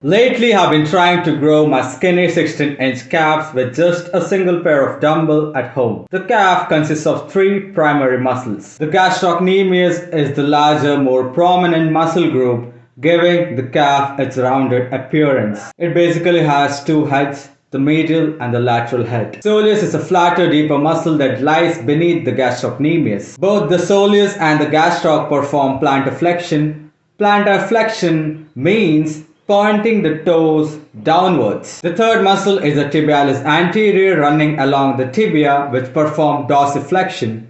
Lately, I've been trying to grow my skinny 16-inch calves with just a single pair of dumbbell at home. The calf consists of three primary muscles. The gastrocnemius is the larger, more prominent muscle group, giving the calf its rounded appearance. It basically has two heads, the medial and the lateral head. Soleus is a flatter, deeper muscle that lies beneath the gastrocnemius. Both the soleus and the gastroc perform plantar flexion. Plantar flexion means pointing the toes downwards. The third muscle is the tibialis anterior, running along the tibia, which perform dorsiflexion.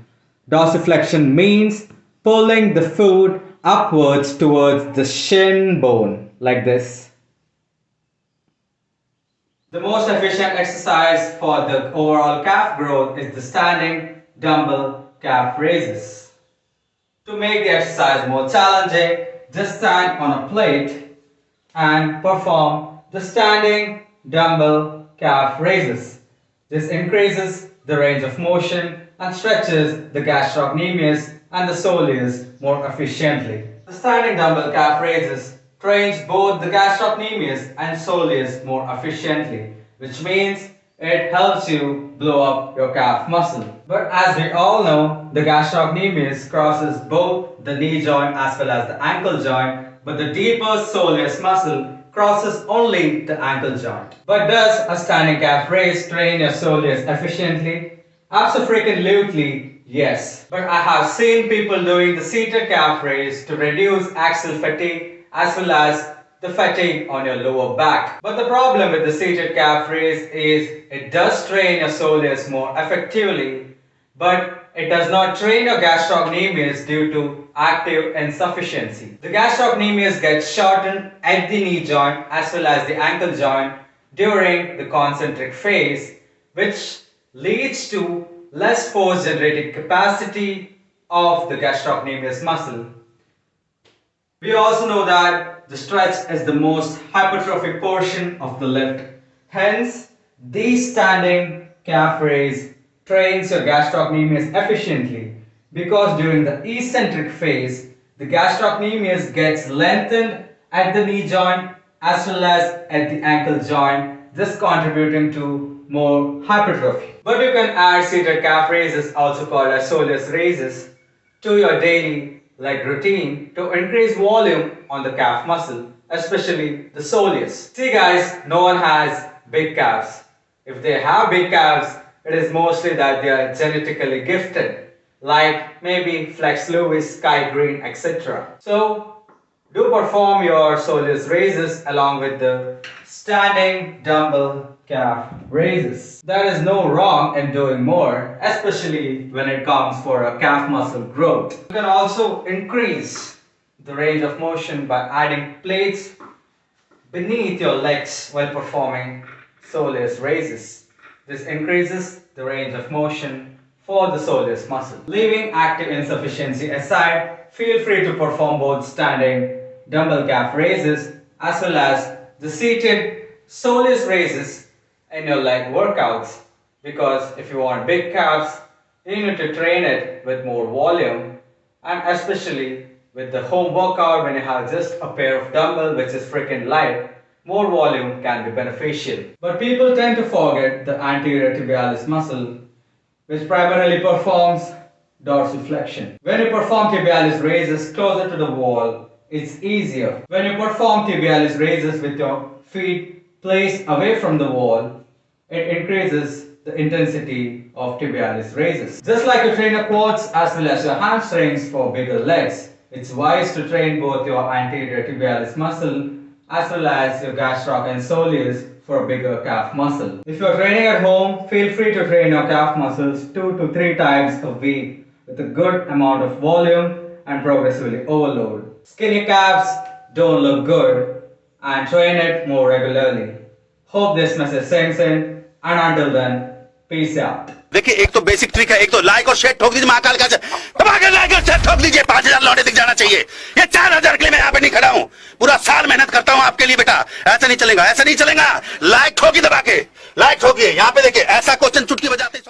Dorsiflexion means pulling the foot upwards towards the shin bone, like this. The most efficient exercise for the overall calf growth is the standing dumbbell calf raises. To make the exercise more challenging, just stand on a plate and perform the standing dumbbell calf raises. This increases the range of motion and stretches the gastrocnemius and the soleus more efficiently. The standing dumbbell calf raises trains both the gastrocnemius and soleus more efficiently, which means it helps you blow up your calf muscle. But as we all know, the gastrocnemius crosses both the knee joint as well as the ankle joint, but the deeper soleus muscle crosses only the ankle joint. But does a standing calf raise train your soleus efficiently? Absolutely, yes. But I have seen people doing the seated calf raise to reduce axial fatigue as well as the fatigue on your lower back. But the problem with the seated calf raise is it does train your soleus more effectively, but it does not train your gastrocnemius due to active insufficiency. The gastrocnemius gets shortened at the knee joint as well as the ankle joint during the concentric phase, which leads to less force generating capacity of the gastrocnemius muscle. We also know that the stretch is the most hypertrophic portion of the lift. Hence, the standing calf raise trains your gastrocnemius efficiently because during the eccentric phase, the gastrocnemius gets lengthened at the knee joint as well as at the ankle joint, thus contributing to more hypertrophy. But you can add seated calf raises, also called as soleus raises, to your daily leg routine to increase volume on the calf muscle, especially the soleus. See guys, no one has big calves. If they have big calves, it is mostly that they are genetically gifted, like maybe Flex Lewis, Sky Green, etc. So, do perform your soleus raises along with the standing dumbbell calf raises. There is no wrong in doing more, especially when it comes for a calf muscle growth. You can also increase the range of motion by adding plates beneath your legs while performing soleus raises. This increases the range of motion for the soleus muscle. Leaving active insufficiency aside, feel free to perform both standing dumbbell calf raises as well as the seated soleus raises in your leg workouts, because if you want big calves, you need to train it with more volume, and especially with the home workout when you have just a pair of dumbbell which is freaking light, more volume can be beneficial. But people tend to forget the anterior tibialis muscle, which primarily performs dorsiflexion. When you perform tibialis raises closer to the wall, it's easier. When you perform tibialis raises with your feet placed away from the wall, it increases the intensity of tibialis raises. Just like you train your quads as well as your hamstrings for bigger legs, it's wise to train both your anterior tibialis muscle as well as your gastroc and soleus for a bigger calf muscle. If you're training at home, feel free to train your calf muscles 2 to 3 times a week with a good amount of volume and progressively overload. Skinny calves don't look good, and train it more regularly. Hope this message sinks in, and until then, peace out. देखिए, एक तो basic trick है, एक तो like और share ठोक दीजिए महाकाल का, दबाकर लाइक और शेयर ठोक दीजिए, 5000 लौटे दिख जाना चाहिए। ये 4000 के लिए मैं यहाँ पे नहीं खड़ा हूँ, पूरा साल मेहनत करता हूँ आपके लिए बेटा। ऐसा नहीं चलेगा, ऐसा नहीं चलेगा। लाइक ठोकी दबा के, लाइक ठोकिए। यहाँ पे देखिए, ऐसा क्वेश्चन चुटकी बजाते